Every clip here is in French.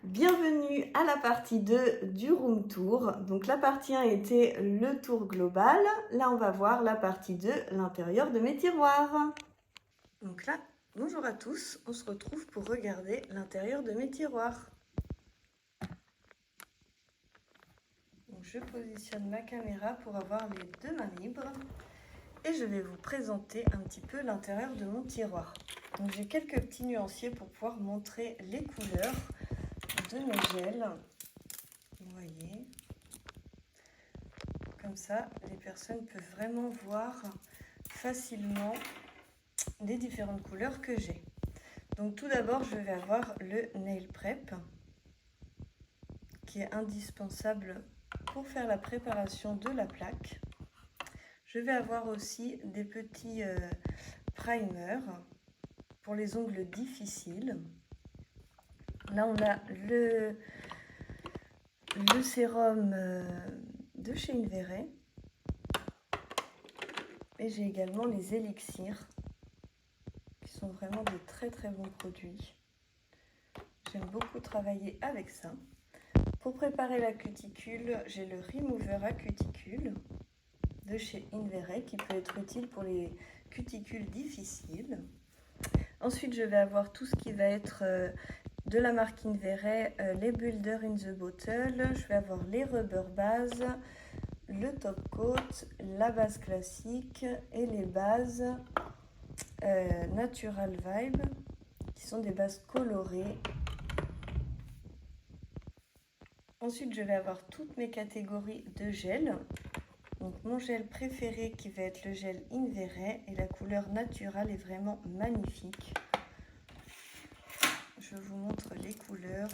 Bienvenue à la partie 2 du room tour. Donc la partie 1 était le tour global. Là, on va voir la partie 2, l'intérieur de mes tiroirs. Donc là, bonjour à tous. On se retrouve pour regarder l'intérieur de mes tiroirs. Donc je positionne ma caméra pour avoir les deux mains libres. Et je vais vous présenter un petit peu l'intérieur de mon tiroir. Donc j'ai quelques petits nuanciers pour pouvoir montrer les couleurs de mes gels. Vous voyez, comme ça, les personnes peuvent vraiment voir facilement les différentes couleurs que j'ai. Donc tout d'abord, je vais avoir le Nail Prep, qui est indispensable pour faire la préparation de la plaque. Je vais avoir aussi des petits primers pour les ongles difficiles. Là, on a le sérum de chez Inverays. Et j'ai également les élixirs, qui sont vraiment de très très bons produits. J'aime beaucoup travailler avec ça. Pour préparer la cuticule, j'ai le Remover à cuticule de chez Inverays, qui peut être utile pour les cuticules difficiles. Ensuite, je vais avoir tout ce qui va être de la marque Inverays, les Builder in the Bottle. Je vais avoir les rubber bases, le top coat, la base classique et les bases Natural Vibe, qui sont des bases colorées. Ensuite, je vais avoir toutes mes catégories de gel. Donc mon gel préféré qui va être le gel Inverays, et la couleur naturelle est vraiment magnifique. Je vous montre les couleurs.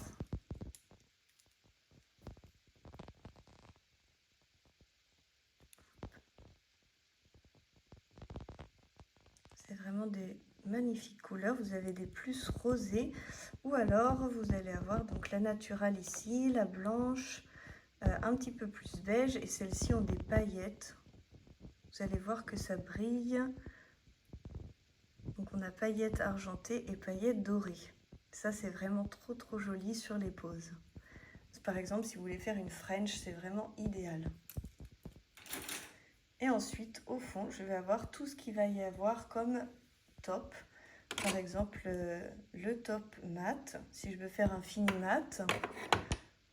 C'est vraiment des magnifiques couleurs. Vous avez des plus rosés, ou alors vous allez avoir donc la naturelle ici, la blanche, un petit peu plus beige, et celles-ci ont des paillettes. Vous allez voir que ça brille. Donc on a paillettes argentées et paillettes dorées. Ça, c'est vraiment trop trop joli sur les poses. Par exemple, si vous voulez faire une French, c'est vraiment idéal. Et ensuite, au fond, je vais avoir tout ce qu'il va y avoir comme top. Par exemple, le top mat. Si je veux faire un fini mat,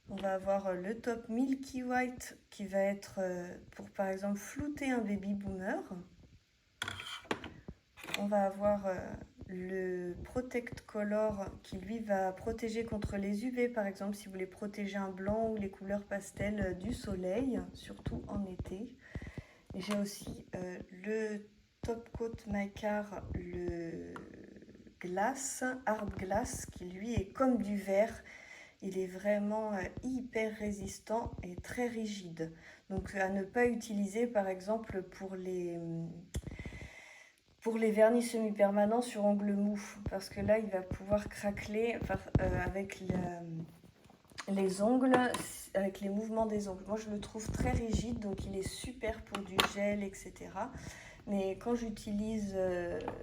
on va avoir le top Milky White qui va être pour, par exemple, flouter un baby boomer. On va avoir le Protect Color qui lui va protéger contre les UV, par exemple si vous voulez protéger un blanc ou les couleurs pastel du soleil, surtout en été. Et j'ai aussi le Top Coat Micar, le glace, hard glass, qui lui est comme du verre. Il est vraiment hyper résistant et très rigide. Donc à ne pas utiliser par exemple pour les vernis semi-permanents sur ongles mous, parce que là il va pouvoir craqueler avec les ongles, avec les mouvements des ongles. Moi je le trouve très rigide, donc il est super pour du gel, etc. Mais quand j'utilise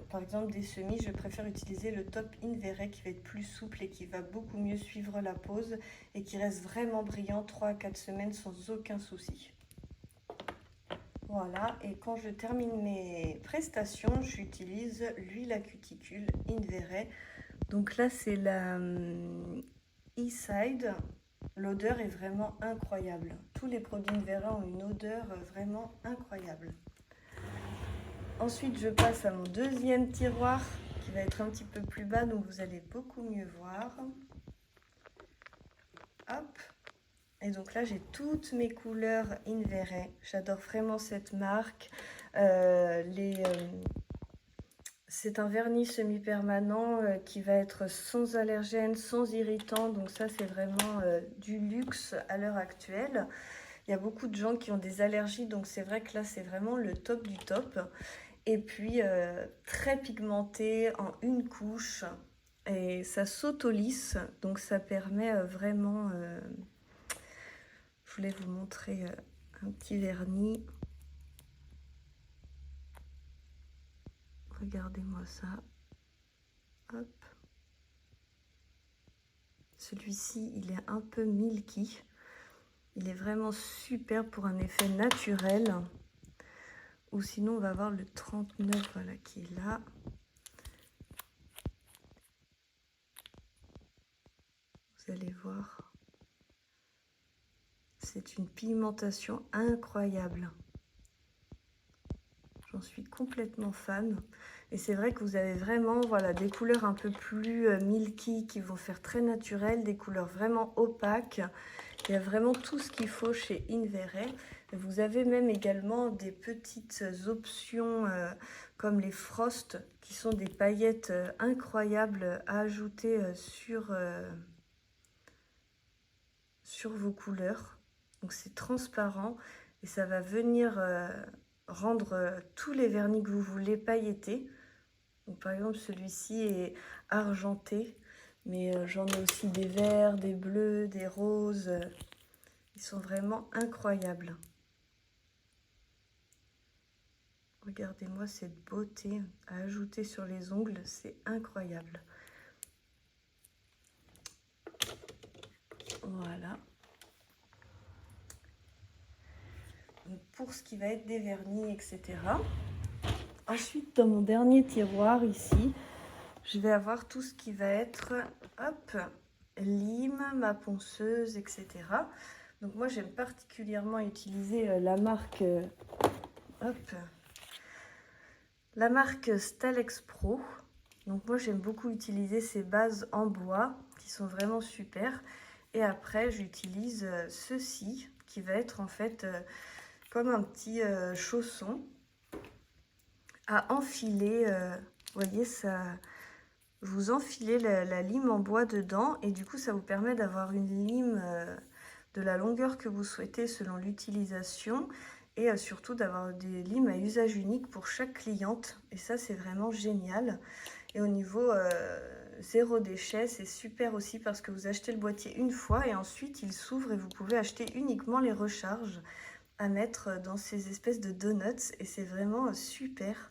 par exemple des semis, je préfère utiliser le top Inverays qui va être plus souple et qui va beaucoup mieux suivre la pose et qui reste vraiment brillant 3 à 4 semaines sans aucun souci. Voilà, et quand je termine mes prestations, j'utilise l'huile à cuticule Inverays. Donc là, c'est la E-Side. L'odeur est vraiment incroyable. Tous les produits Inverays ont une odeur vraiment incroyable. Ensuite, je passe à mon deuxième tiroir qui va être un petit peu plus bas, donc vous allez beaucoup mieux voir. Hop. Et donc là, j'ai toutes mes couleurs Inverays. J'adore vraiment cette marque. C'est un vernis semi-permanent qui va être sans allergène, sans irritant. Donc ça, c'est vraiment du luxe à l'heure actuelle. Il y a beaucoup de gens qui ont des allergies, donc c'est vrai que là, c'est vraiment le top du top. Et puis, très pigmenté en une couche. Et ça s'auto-lisse, donc ça permet vraiment... je voulais vous montrer un petit vernis. Regardez-moi ça. Hop. Celui-ci, il est un peu milky. Il est vraiment super pour un effet naturel. Ou sinon, on va avoir le 39, voilà, qui est là. Vous allez voir. C'est une pigmentation incroyable. J'en suis complètement fan. Et c'est vrai que vous avez vraiment voilà, des couleurs un peu plus milky qui vont faire très naturel, des couleurs vraiment opaques. Il y a vraiment tout ce qu'il faut chez Inverae. Vous avez même également des petites options comme les Frost qui sont des paillettes incroyables à ajouter sur vos couleurs. Donc c'est transparent et ça va venir rendre tous les vernis que vous voulez pailletés. Donc par exemple celui-ci est argenté, mais j'en ai aussi des verts, des bleus, des roses. Ils sont vraiment incroyables. Regardez-moi cette beauté à ajouter sur les ongles, c'est incroyable. Voilà. Donc pour ce qui va être des vernis, etc. Ensuite, dans mon dernier tiroir ici, je vais avoir tout ce qui va être, hop, lime, ma ponceuse, etc. Donc moi, j'aime particulièrement utiliser la marque, la marque Stalex Pro. Donc moi, j'aime beaucoup utiliser ces bases en bois qui sont vraiment super. Et après, j'utilise ceci qui va être en fait comme un petit chausson à enfiler. Vous voyez, ça, vous enfilez la lime en bois dedans et du coup, ça vous permet d'avoir une lime de la longueur que vous souhaitez selon l'utilisation et surtout d'avoir des limes à usage unique pour chaque cliente. Et ça, c'est vraiment génial. Et au niveau zéro déchet, c'est super aussi parce que vous achetez le boîtier une fois et ensuite il s'ouvre et vous pouvez acheter uniquement les recharges à mettre dans ces espèces de donuts et c'est vraiment super.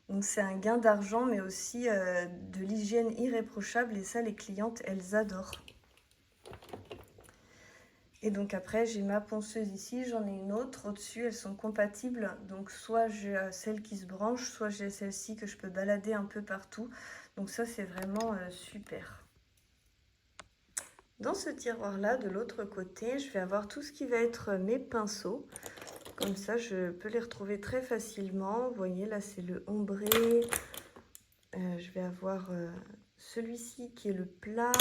Donc c'est un gain d'argent mais aussi de l'hygiène irréprochable et ça les clientes elles adorent. Et donc après j'ai ma ponceuse ici, j'en ai une autre au-dessus, elles sont compatibles. Donc soit j'ai celle qui se branche, soit j'ai celle-ci que je peux balader un peu partout. Donc ça c'est vraiment super. Dans ce tiroir-là, de l'autre côté, je vais avoir tout ce qui va être mes pinceaux. Comme ça, je peux les retrouver très facilement. Vous voyez, là, c'est le ombré. Je vais avoir celui-ci qui est le plat.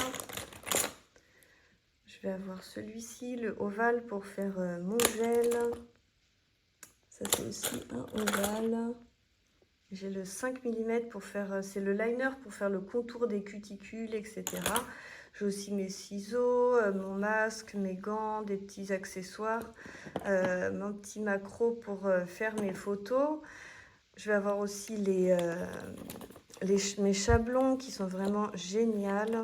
Je vais avoir celui-ci, le ovale pour faire mon gel. Ça, c'est aussi un ovale. J'ai le 5 mm pour faire, c'est le liner pour faire le contour des cuticules, etc. J'ai aussi mes ciseaux, mon masque, mes gants, des petits accessoires, mon petit macro pour faire mes photos. Je vais avoir aussi mes chablons qui sont vraiment géniales.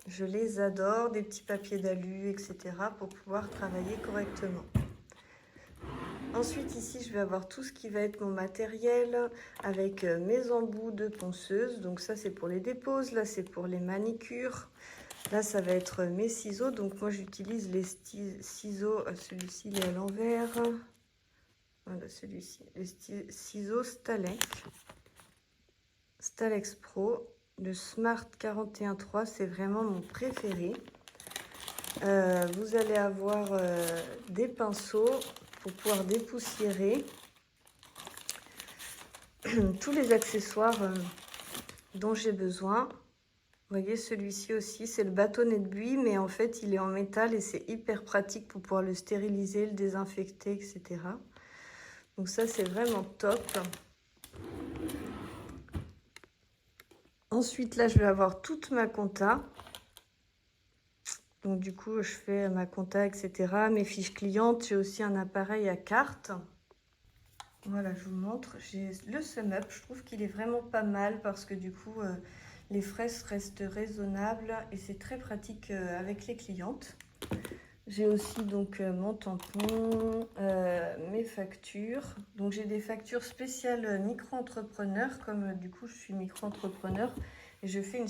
Je les adore, des petits papiers d'alu, etc. pour pouvoir travailler correctement. Ensuite, ici, je vais avoir tout ce qui va être mon matériel avec mes embouts de ponceuse. Donc ça, c'est pour les déposes. Là, c'est pour les manicures. Là, ça va être mes ciseaux. Donc moi, j'utilise les ciseaux. Celui-ci, il est à l'envers. Voilà, celui-ci. Les ciseaux Stalex Pro. Le Smart 41.3, c'est vraiment mon préféré. Vous allez avoir des pinceaux pour pouvoir dépoussiérer tous les accessoires dont j'ai besoin. Vous voyez, celui-ci aussi, c'est le bâtonnet de buis, mais en fait, il est en métal et c'est hyper pratique pour pouvoir le stériliser, le désinfecter, etc. Donc ça, c'est vraiment top. Ensuite, là, je vais avoir toute ma compta. Donc du coup, je fais ma compta, etc. Mes fiches clientes. J'ai aussi un appareil à carte. Voilà, je vous montre. J'ai le SumUp. Je trouve qu'il est vraiment pas mal parce que du coup, les frais restent raisonnables et c'est très pratique avec les clientes. J'ai aussi donc mon tampon, mes factures. Donc j'ai des factures spéciales micro-entrepreneur, comme du coup je suis micro-entrepreneur. et je fais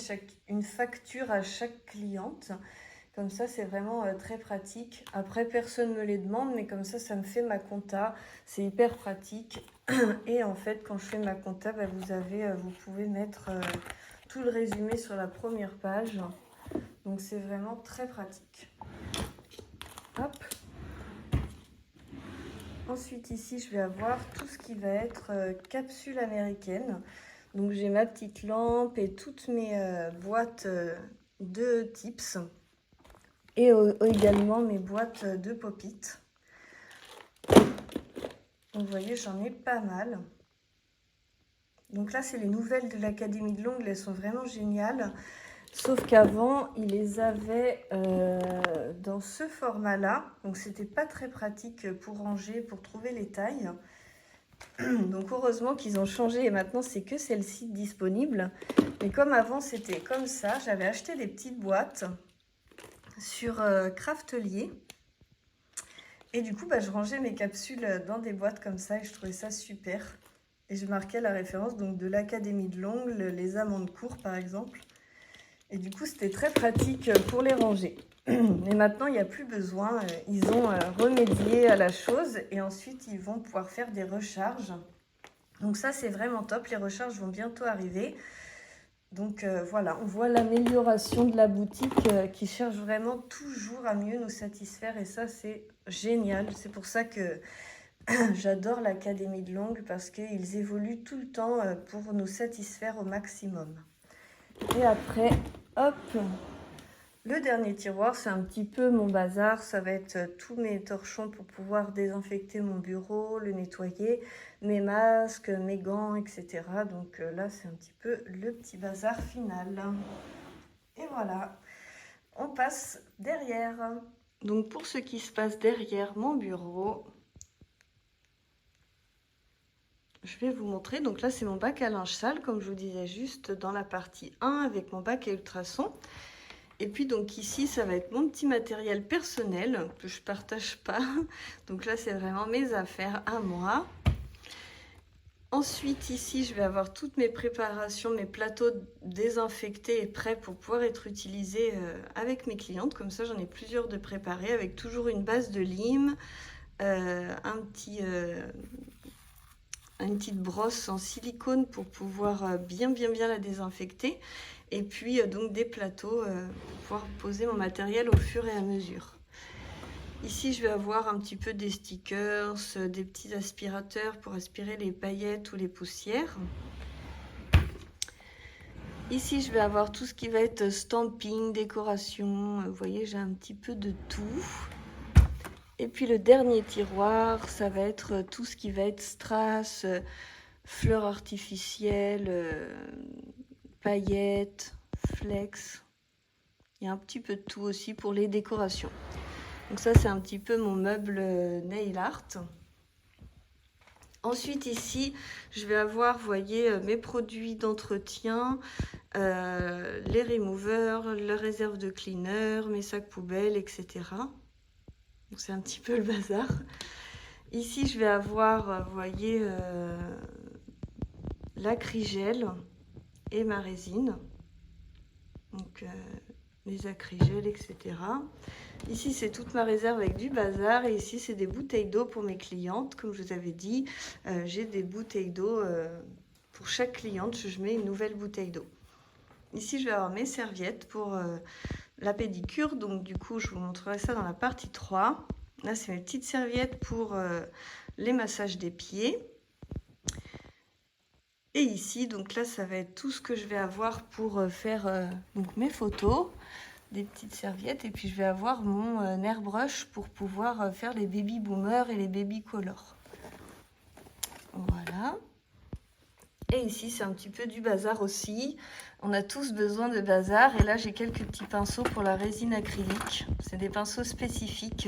une facture à chaque cliente. Comme ça, c'est vraiment très pratique. Après, personne ne me les demande, mais comme ça me fait ma compta. C'est hyper pratique. Et en fait, quand je fais ma compta, bah, vous pouvez mettre tout le résumé sur la première page. Donc, c'est vraiment très pratique. Hop. Ensuite, ici, je vais avoir tout ce qui va être capsule américaine. Donc, j'ai ma petite lampe et toutes mes boîtes de tips. Et également mes boîtes de pop-it. Vous voyez, j'en ai pas mal. Donc là, c'est les nouvelles de l'Académie de l'Ongle. Elles sont vraiment géniales. Sauf qu'avant, ils les avaient dans ce format-là. Donc, c'était pas très pratique pour ranger, pour trouver les tailles. Donc, heureusement qu'ils ont changé. Et maintenant, c'est que celle-ci disponible. Mais comme avant, c'était comme ça. J'avais acheté des petites boîtes sur Craftelier. Et du coup, bah, je rangeais mes capsules dans des boîtes comme ça et je trouvais ça super. Et je marquais la référence donc, de l'Académie de l'Ongle, les amandes courtes par exemple. Et du coup, c'était très pratique pour les ranger. Mais maintenant, il n'y a plus besoin. Ils ont remédié à la chose et ensuite, ils vont pouvoir faire des recharges. Donc ça, c'est vraiment top. Les recharges vont bientôt arriver. Donc voilà, on voit l'amélioration de la boutique qui cherche vraiment toujours à mieux nous satisfaire et ça c'est génial. C'est pour ça que j'adore l'Académie de l'Ongle parce qu'ils évoluent tout le temps pour nous satisfaire au maximum. Et après, hop, le dernier tiroir, c'est un petit peu mon bazar. Ça va être tous mes torchons pour pouvoir désinfecter mon bureau, le nettoyer, mes masques, mes gants, etc. Donc là, c'est un petit peu le petit bazar final. Et voilà, on passe derrière. Donc pour ce qui se passe derrière mon bureau, je vais vous montrer. Donc là, c'est mon bac à linge sale, comme je vous disais juste dans la partie 1 avec mon bac à ultrasons. Et puis donc ici, ça va être mon petit matériel personnel que je partage pas. Donc là, c'est vraiment mes affaires à moi. Ensuite, ici, je vais avoir toutes mes préparations, mes plateaux désinfectés et prêts pour pouvoir être utilisés avec mes clientes. Comme ça, j'en ai plusieurs de préparés avec toujours une base de lime, une petite brosse en silicone pour pouvoir bien la désinfecter. Et puis donc des plateaux pour pouvoir poser mon matériel au fur et à mesure. Ici, je vais avoir un petit peu des stickers, des petits aspirateurs pour aspirer les paillettes ou les poussières. Ici, je vais avoir tout ce qui va être stamping, décoration. Vous voyez, j'ai un petit peu de tout. Et puis le dernier tiroir, ça va être tout ce qui va être strass, fleurs artificielles, paillettes, flex. Il y a un petit peu de tout aussi pour les décorations. Donc ça, c'est un petit peu mon meuble nail art. Ensuite, ici, je vais avoir, vous voyez, mes produits d'entretien, les removers, la réserve de cleaner, mes sacs poubelles, etc. Donc c'est un petit peu le bazar. Ici, je vais avoir, vous voyez, l'acrygel et ma résine. Donc mes acrygels, etc. Ici, c'est toute ma réserve avec du bazar. Et ici, c'est des bouteilles d'eau pour mes clientes. Comme je vous avais dit, j'ai des bouteilles d'eau pour chaque cliente. Je mets une nouvelle bouteille d'eau. Ici, je vais avoir mes serviettes pour la pédicure. Donc, du coup, je vous montrerai ça dans la partie 3. Là, c'est mes petites serviettes pour les massages des pieds. Et ici, donc là, ça va être tout ce que je vais avoir pour faire donc mes photos. Des petites serviettes. Et puis, je vais avoir mon airbrush pour pouvoir faire les baby boomers et les baby color. Voilà. Et ici, c'est un petit peu du bazar aussi. On a tous besoin de bazar. Et là, j'ai quelques petits pinceaux pour la résine acrylique. C'est des pinceaux spécifiques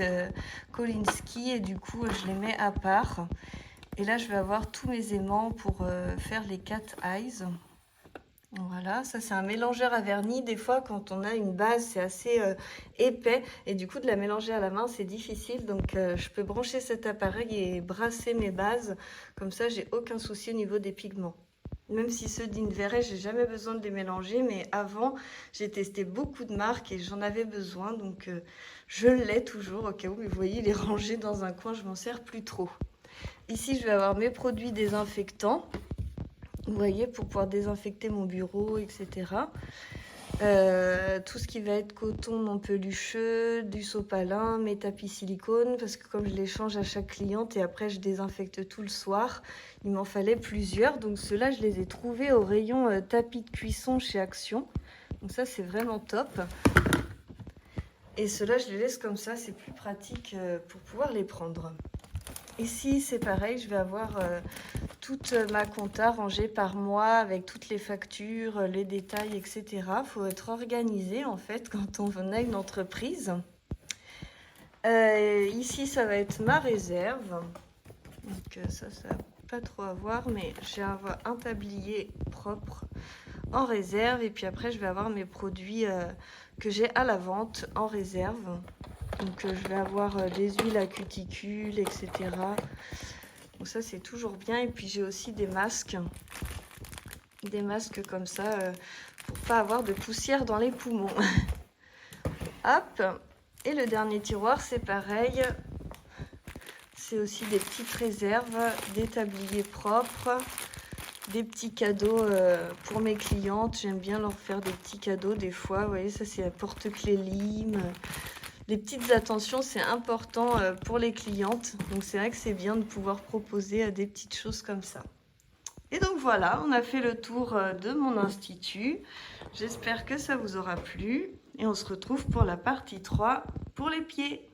Kolinsky. Et du coup, je les mets à part. Et là, je vais avoir tous mes aimants pour faire les cat eyes. Voilà, ça c'est un mélangeur à vernis. Des fois, quand on a une base, c'est assez épais. Et du coup, de la mélanger à la main, c'est difficile. Donc, je peux brancher cet appareil et brasser mes bases. Comme ça, j'ai aucun souci au niveau des pigments. Même si ceux d'Inverest, j'ai jamais besoin de les mélanger, mais avant, j'ai testé beaucoup de marques et j'en avais besoin, donc je l'ai toujours au cas où. Mais vous voyez, il est rangé dans un coin, je m'en sers plus trop. Ici, je vais avoir mes produits désinfectants, vous voyez, pour pouvoir désinfecter mon bureau, etc. Tout ce qui va être coton non pelucheux, du sopalin, mes tapis silicone, parce que comme je les change à chaque cliente et après je désinfecte tout le soir, il m'en fallait plusieurs. Donc ceux-là, je les ai trouvés au rayon tapis de cuisson chez Action. Donc ça, c'est vraiment top. Et ceux-là, je les laisse comme ça, c'est plus pratique pour pouvoir les prendre. Ici, c'est pareil, je vais avoir toute ma compta rangée par mois avec toutes les factures, les détails, etc. Il faut être organisé en fait quand on a une entreprise. Ici, ça va être ma réserve. Donc ça va pas trop à voir, mais j'ai un tablier propre en réserve. Et puis après, je vais avoir mes produits que j'ai à la vente en réserve. Donc je vais avoir des huiles à cuticule, etc. Donc ça c'est toujours bien. Et puis j'ai aussi des masques comme ça pour pas avoir de poussière dans les poumons. Hop. Et le dernier tiroir c'est pareil. C'est aussi des petites réserves, des tabliers propres, des petits cadeaux pour mes clientes. J'aime bien leur faire des petits cadeaux des fois. Vous voyez, ça c'est un porte-clés Lime. Les petites attentions, c'est important pour les clientes. Donc, c'est vrai que c'est bien de pouvoir proposer des petites choses comme ça. Et donc, voilà, on a fait le tour de mon institut. J'espère que ça vous aura plu. Et on se retrouve pour la partie 3 pour les pieds.